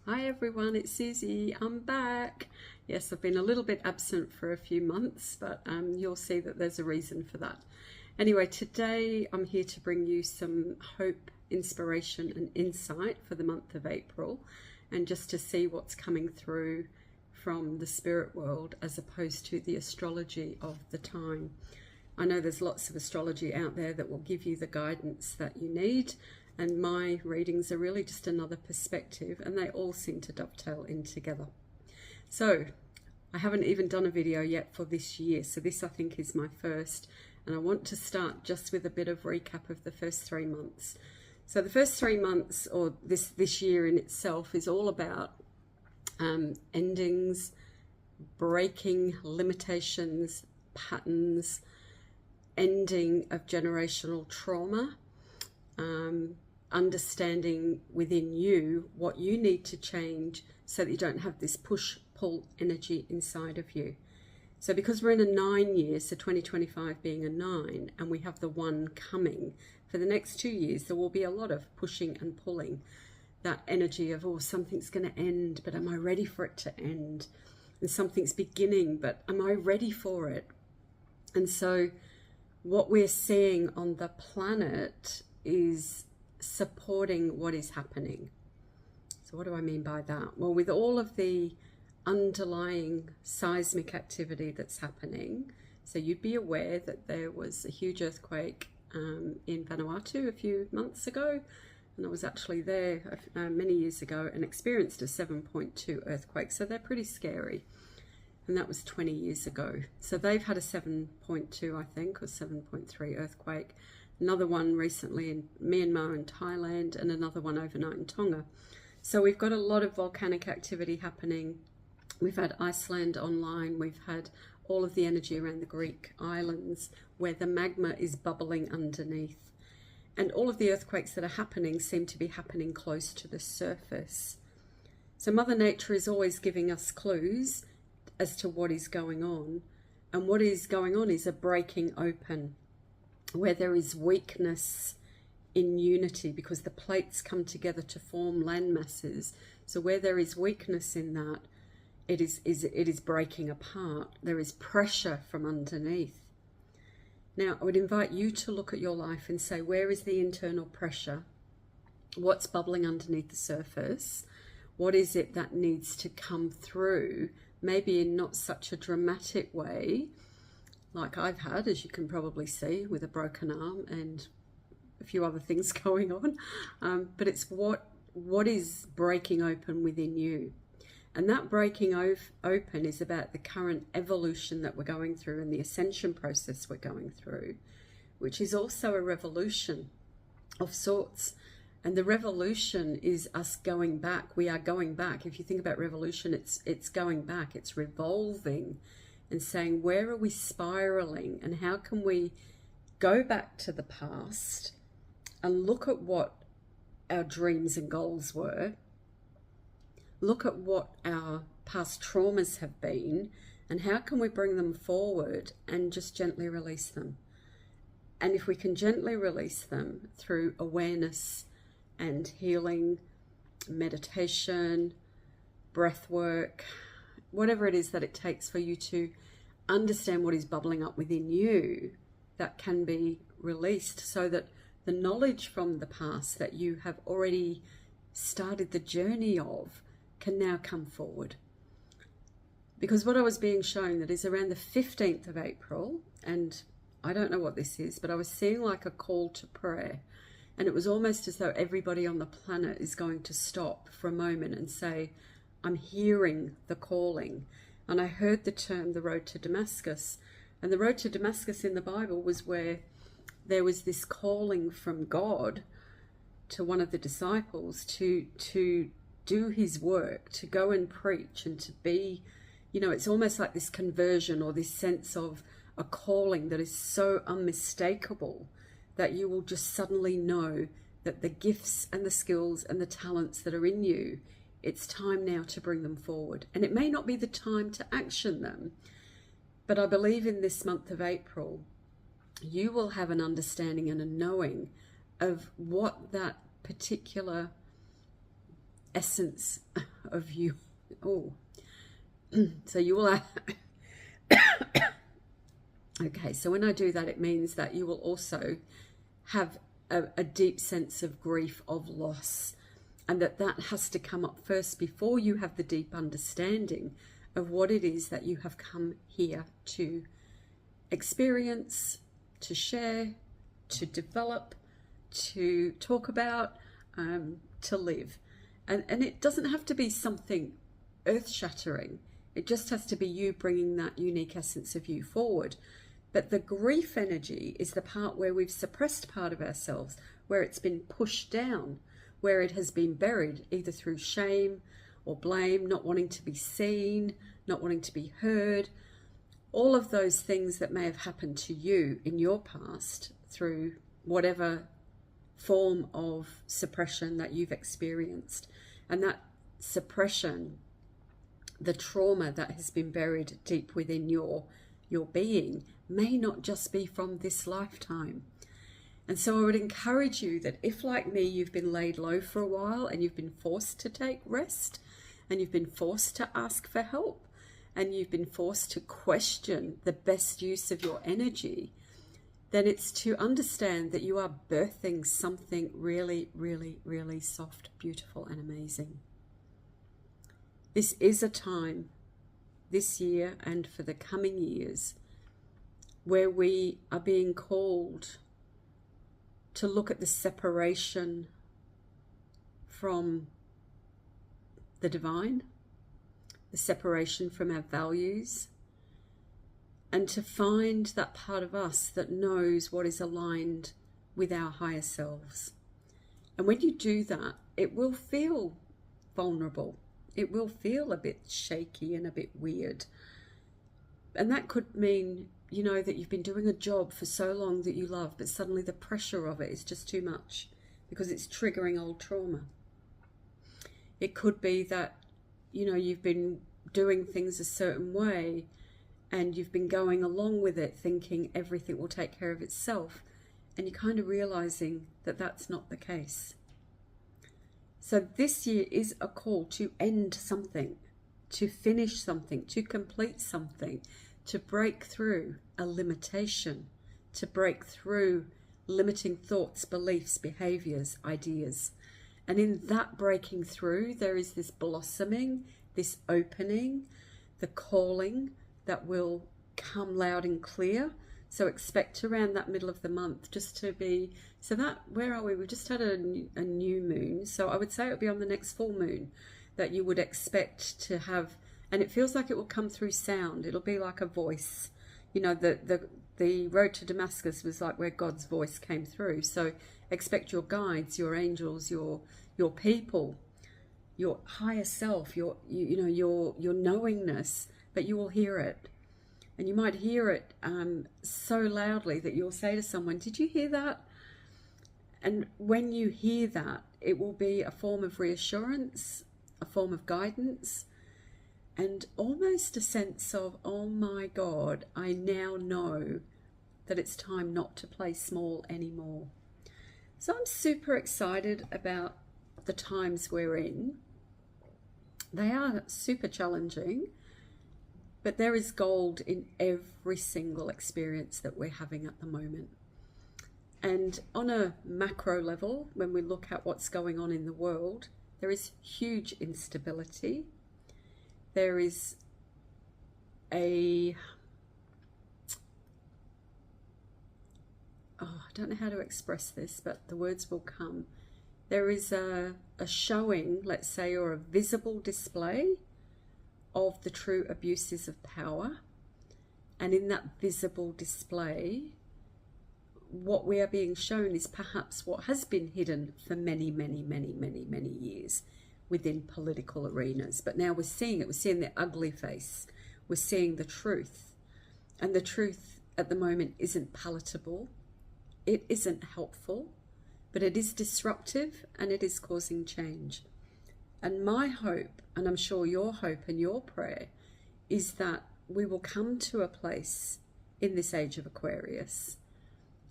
Hi everyone, it's Susie. I'm back. Yes, I've been a little bit absent for a few months, but you'll see that there's a reason for that. Anyway, today I'm here to bring you some hope, inspiration and insight for the month of April, and just to see what's coming through from the spirit world as opposed to the astrology of the time. I know there's lots of astrology out there that will give you the guidance that you need, and my readings are really just another perspective, and they all seem to dovetail in together. So I haven't even done a video yet for this year, so this I think is my first, and I want to start just with a bit of recap of the first 3 months. So the first 3 months, or this year in itself, is all about endings, breaking limitations, patterns, ending of generational trauma, understanding within you what you need to change so that you don't have this push-pull energy inside of you. So because we're in a 9 year, so 2025 being a 9, and we have the 1 coming, for the next 2 years there will be a lot of pushing and pulling. That energy of, oh, something's going to end, but am I ready for it to end? And something's beginning, but am I ready for it? And so what we're seeing on the planet is supporting what is happening. So what do I mean by that? Well, with all of the underlying seismic activity that's happening, so you'd be aware that there was a huge earthquake in Vanuatu a few months ago, and I was actually there many years ago and experienced a 7.2 earthquake, so they're pretty scary. And that was 20 years ago. So they've had a 7.2, I think, or 7.3 earthquake. Another one recently in Myanmar and Thailand, and another one overnight in Tonga. So we've got a lot of volcanic activity happening. We've had Iceland online. We've had all of the energy around the Greek islands where the magma is bubbling underneath. And all of the earthquakes that are happening seem to be happening close to the surface. So Mother Nature is always giving us clues as to what is going on. And what is going on is a breaking open, where there is weakness in unity, because the plates come together to form land masses. So where there is weakness in that, it is breaking apart. There is pressure from underneath. Now, I would invite you to look at your life and say, where is the internal pressure? What's bubbling underneath the surface? What is it that needs to come through? Maybe in not such a dramatic way, like I've had, as you can probably see, with a broken arm and a few other things going on. But it's what is breaking open within you. And that breaking open is about the current evolution that we're going through and the ascension process we're going through, which is also a revolution of sorts. And the revolution is us going back. We are going back. If you think about revolution, it's going back. It's revolving and saying, where are we spiraling, and how can we go back to the past and look at what our dreams and goals were, look at what our past traumas have been, and how can we bring them forward and just gently release them. And if we can gently release them through awareness and healing, meditation, breath work, whatever it is that it takes for you to understand what is bubbling up within you, that can be released, so that the knowledge from the past that you have already started the journey of can now come forward. Because what I was being shown, that is around the 15th of April, and I don't know what this is, but I was seeing like a call to prayer. And it was almost as though everybody on the planet is going to stop for a moment and say, I'm hearing the calling. And I heard the term, the road to Damascus. And the road to Damascus in the Bible was where there was this calling from God to one of the disciples to do his work, to go and preach, and to be, you know, it's almost like this conversion, or this sense of a calling that is so unmistakable that you will just suddenly know that the gifts and the skills and the talents that are in you, it's time now to bring them forward. And it may not be the time to action them, but I believe in this month of April, you will have an understanding and a knowing of what that particular essence of you. Oh, so you will okay, so when I do that, it means that you will also have a deep sense of grief, of loss, and that has to come up first before you have the deep understanding of what it is that you have come here to experience, to share, to develop, to talk about, to live. And it doesn't have to be something earth-shattering. It just has to be you bringing that unique essence of you forward. But the grief energy is the part where we've suppressed part of ourselves, where it's been pushed down, where it has been buried, either through shame or blame, not wanting to be seen, not wanting to be heard. All of those things that may have happened to you in your past through whatever form of suppression that you've experienced. And that suppression, the trauma that has been buried deep within your being, may not just be from this lifetime. And so I would encourage you that if, like me, you've been laid low for a while and you've been forced to take rest, and you've been forced to ask for help, and you've been forced to question the best use of your energy, then it's to understand that you are birthing something really, really, really soft, beautiful, and amazing. This is a time, this year and for the coming years, where we are being called to look at the separation from the divine, the separation from our values, and to find that part of us that knows what is aligned with our higher selves. And when you do that, it will feel vulnerable. It will feel a bit shaky and a bit weird. And that could mean, you know, that you've been doing a job for so long that you love, but suddenly the pressure of it is just too much because it's triggering old trauma. It could be that, you know, you've been doing things a certain way and you've been going along with it thinking everything will take care of itself, and you're kind of realizing that that's not the case. So this year is a call to end something, to finish something, to complete something, to break through a limitation, to break through limiting thoughts, beliefs, behaviors, ideas. And in that breaking through, there is this blossoming, this opening, the calling that will come loud and clear. So expect around that middle of the month just to be, so that, where are we? We've just had a new moon. So I would say it would be on the next full moon that you would expect to have, and it feels like it will come through sound. It'll be like a voice. You know, the road to Damascus was like where God's voice came through. So expect your guides, your angels, your people, your higher self, your knowingness, but you will hear it. And you might hear it so loudly that you'll say to someone, "Did you hear that?" And when you hear that, it will be a form of reassurance, a form of guidance, and almost a sense of, oh my God, I now know that it's time not to play small anymore. So I'm super excited about the times we're in. They are super challenging, but there is gold in every single experience that we're having at the moment. And on a macro level, when we look at what's going on in the world, there is huge instability. There is I don't know how to express this, but the words will come. There is a showing, let's say, or a visible display of the true abuses of power. And in that visible display, what we are being shown is perhaps what has been hidden for many, many, many, many, many years within political arenas. But now we're seeing it. We're seeing the ugly face. We're seeing the truth. And the truth at the moment isn't palatable. It isn't helpful, but it is disruptive and it is causing change. And my hope, and I'm sure your hope and your prayer, is that we will come to a place in this age of Aquarius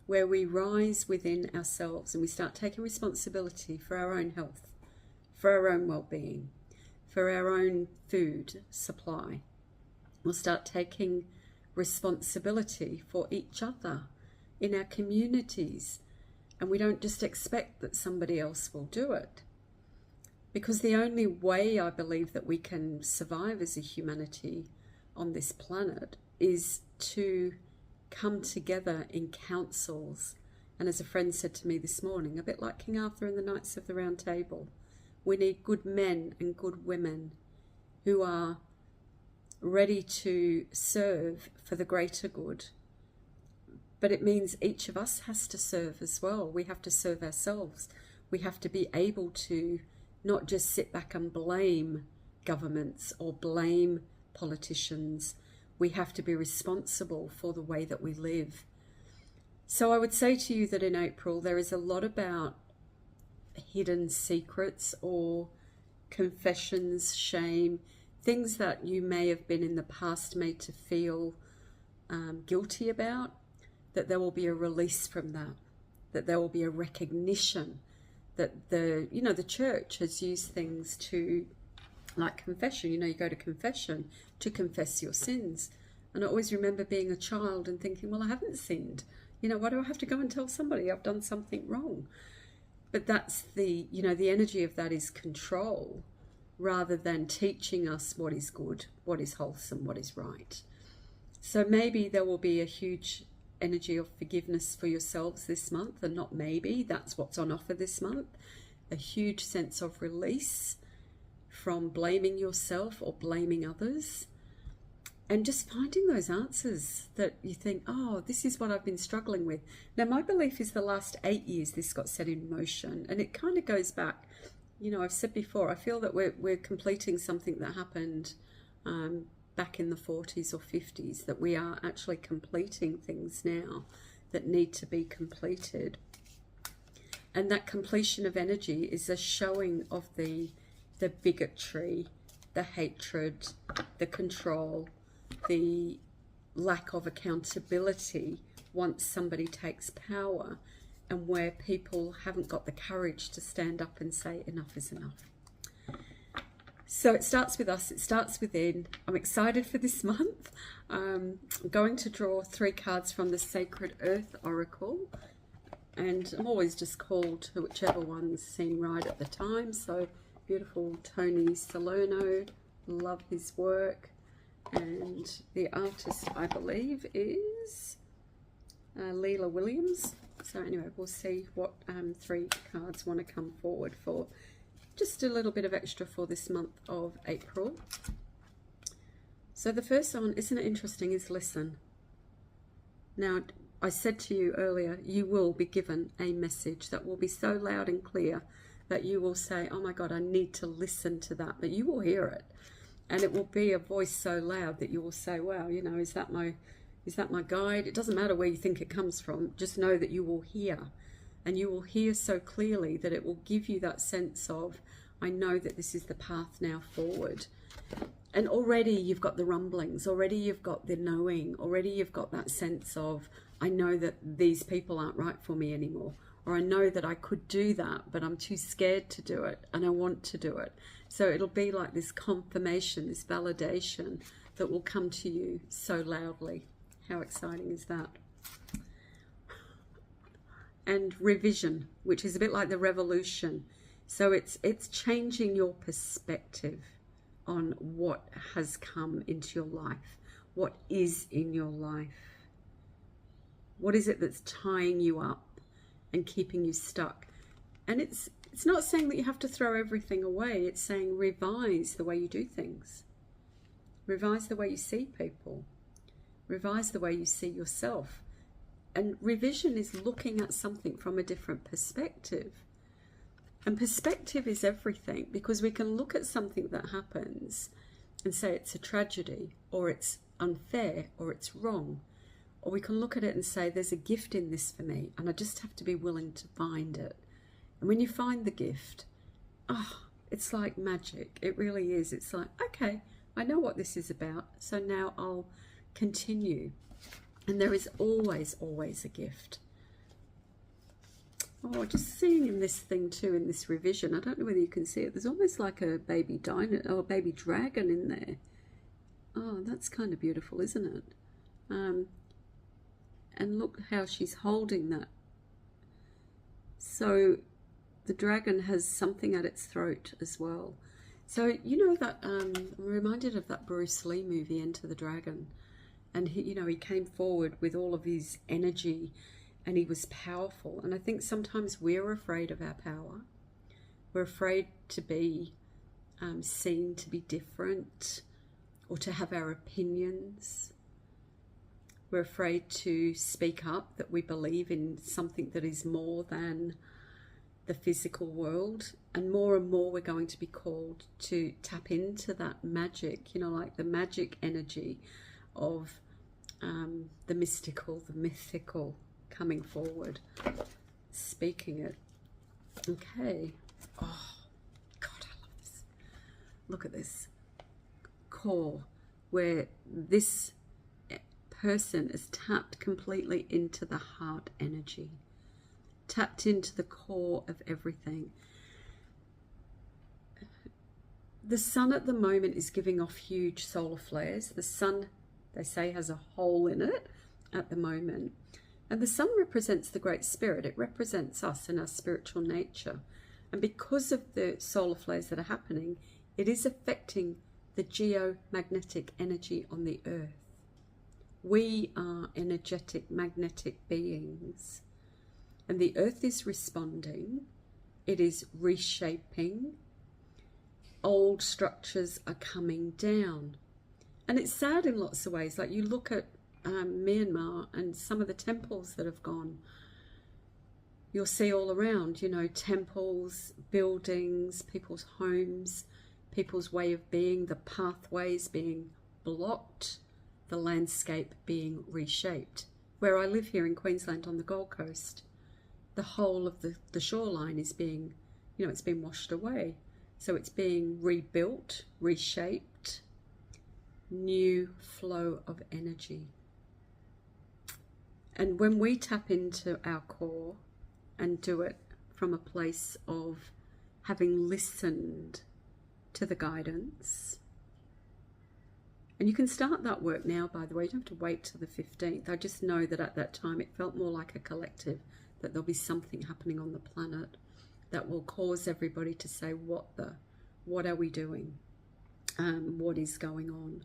where we rise within ourselves and we start taking responsibility for our own health, for our own well-being, for our own food supply. We'll start taking responsibility for each other in our communities. And we don't just expect that somebody else will do it. Because the only way I believe that we can survive as a humanity on this planet is to come together in councils. And as a friend said to me this morning, a bit like King Arthur and the Knights of the Round Table, we need good men and good women who are ready to serve for the greater good. But it means each of us has to serve as well. We have to serve ourselves. We have to be able to not just sit back and blame governments or blame politicians. We have to be responsible for the way that we live. So I would say to you that in April there is a lot about hidden secrets or confessions, shame, things that you may have been in the past made to feel guilty about, that there will be a release from that, that there will be a recognition that the church has used things to, like confession, you go to confession to confess your sins. And I always remember being a child and thinking, well, I haven't sinned. Why do I have to go and tell somebody I've done something wrong? But that's the energy of that is control, rather than teaching us what is good, what is wholesome, what is right. So maybe there will be a huge energy of forgiveness for yourselves this month, and not maybe, that's what's on offer this month. A huge sense of release from blaming yourself or blaming others, and just finding those answers that you think, oh, this is what I've been struggling with. Now, my belief is the last 8 years this got set in motion, and it kind of goes back. I've said before, I feel that we're completing something that happened back in the 40s or 50s, that we are actually completing things now that need to be completed. And that completion of energy is a showing of the bigotry, the hatred, the control, the lack of accountability once somebody takes power, and where people haven't got the courage to stand up and say enough is enough. So it starts with us, it starts within. I'm excited for this month. I'm going to draw 3 cards from the Sacred Earth Oracle, and I'm always just called to whichever ones seem right at the time. So beautiful Tony Salerno, love his work, and the artist I believe is Leela Williams. So anyway, we'll see what 3 cards want to come forward for. Just a little bit of extra for this month of April. So the first one, isn't it interesting, is listen. Now, I said to you earlier, you will be given a message that will be so loud and clear that you will say, oh my God, I need to listen to that. But you will hear it. And it will be a voice so loud that you will say, wow, is that my guide? It doesn't matter where you think it comes from. Just know that you will hear. And you will hear so clearly that it will give you that sense of, I know that this is the path now forward. And already you've got the rumblings, already you've got the knowing, already you've got that sense of, I know that these people aren't right for me anymore. Or I know that I could do that, but I'm too scared to do it, and I want to do it. So it'll be like this confirmation, this validation that will come to you so loudly. How exciting is that? And revision, which is a bit like the revolution. So it's changing your perspective on what has come into your life, what is in your life. What is it that's tying you up and keeping you stuck? And it's not saying that you have to throw everything away. It's saying revise the way you do things. Revise the way you see people. Revise the way you see yourself. And revision is looking at something from a different perspective. And perspective is everything, because we can look at something that happens and say it's a tragedy, or it's unfair, or it's wrong. Or we can look at it and say there's a gift in this for me, and I just have to be willing to find it. And when you find the gift, it's like magic. It really is. It's like, okay, I know what this is about, so now I'll continue. And there is always, always a gift. Oh, just seeing in this thing too, in this revision, I don't know whether you can see it, there's almost like a baby or a baby dragon in there. Oh, that's kind of beautiful, isn't it? And look how she's holding that. So the dragon has something at its throat as well. So you know that I'm reminded of that Bruce Lee movie, Enter the Dragon, and he came forward with all of his energy, and he was powerful. And I think sometimes we're afraid of our power. We're afraid to be seen to be different, or to have our opinions. We're afraid to speak up, that we believe in something that is more than the physical world. And more we're going to be called to tap into that magic, like the magic energy of the mystical, the mythical coming forward, speaking it. Okay. Oh, God, I love this. Look at this core, where this person is tapped completely into the heart energy, tapped into the core of everything. The sun at the moment is giving off huge solar flares. The sun, they say, has a hole in it at the moment. And the sun represents the Great Spirit. It represents us and our spiritual nature. And because of the solar flares that are happening, it is affecting the geomagnetic energy on the earth. We are energetic, magnetic beings. And the earth is responding. It is reshaping. Old structures are coming down. And it's sad in lots of ways. Like you look at Myanmar and some of the temples that have gone. You'll see all around, temples, buildings, people's homes, people's way of being, the pathways being blocked, the landscape being reshaped. Where I live here in Queensland on the Gold Coast, the whole of the shoreline is being, it's been washed away. So it's being rebuilt, reshaped, new flow of energy. And when we tap into our core and do it from a place of having listened to the guidance, and you can start that work now, by the way, you don't have to wait till the 15th. I just know that at that time it felt more like a collective, that there'll be something happening on the planet that will cause everybody to say, what are we doing? What is going on?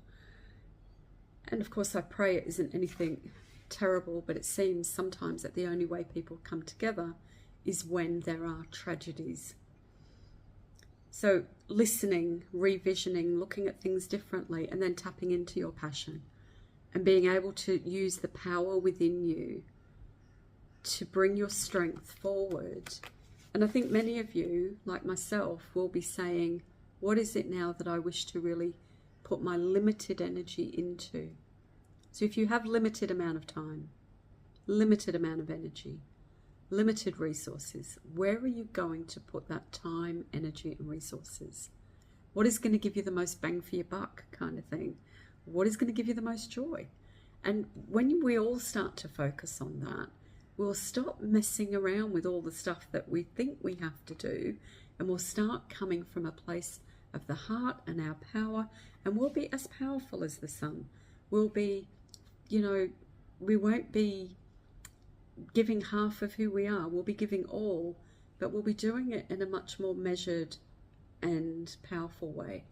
And of course I pray it isn't anything terrible, but it seems sometimes that the only way people come together is when there are tragedies. So listening, revisioning, looking at things differently, and then tapping into your passion and being able to use the power within you to bring your strength forward. And I think many of you, like myself, will be saying, what is it now that I wish to really put my limited energy into? So if you have limited amount of time, limited amount of energy, limited resources, where are you going to put that time, energy and resources? What is going to give you the most bang for your buck kind of thing? What is going to give you the most joy? And when we all start to focus on that, we'll stop messing around with all the stuff that we think we have to do, and we'll start coming from a place of the heart and our power, and we'll be as powerful as the sun. We'll be, we won't be giving half of who we are. We'll be giving all, but we'll be doing it in a much more measured and powerful way.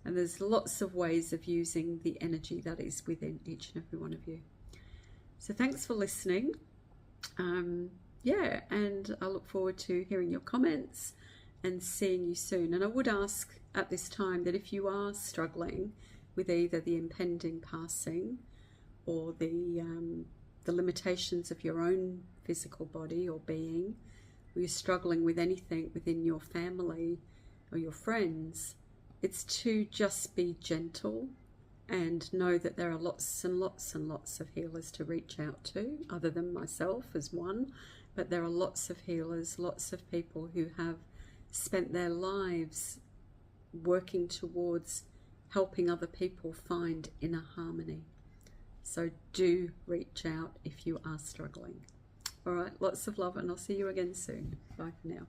And there's lots of ways of using the energy that is within each and every one of you. So thanks for listening. And I look forward to hearing your comments and seeing you soon. And I would ask at this time that if you are struggling with either the impending passing or the limitations of your own physical body or being, or you're struggling with anything within your family or your friends, it's to just be gentle and know that there are lots and lots and lots of healers to reach out to, other than myself as one. But there are lots of healers, lots of people who have spent their lives working towards helping other people find inner harmony. So do reach out if you are struggling. All right, lots of love, and I'll see you again soon. Bye for now.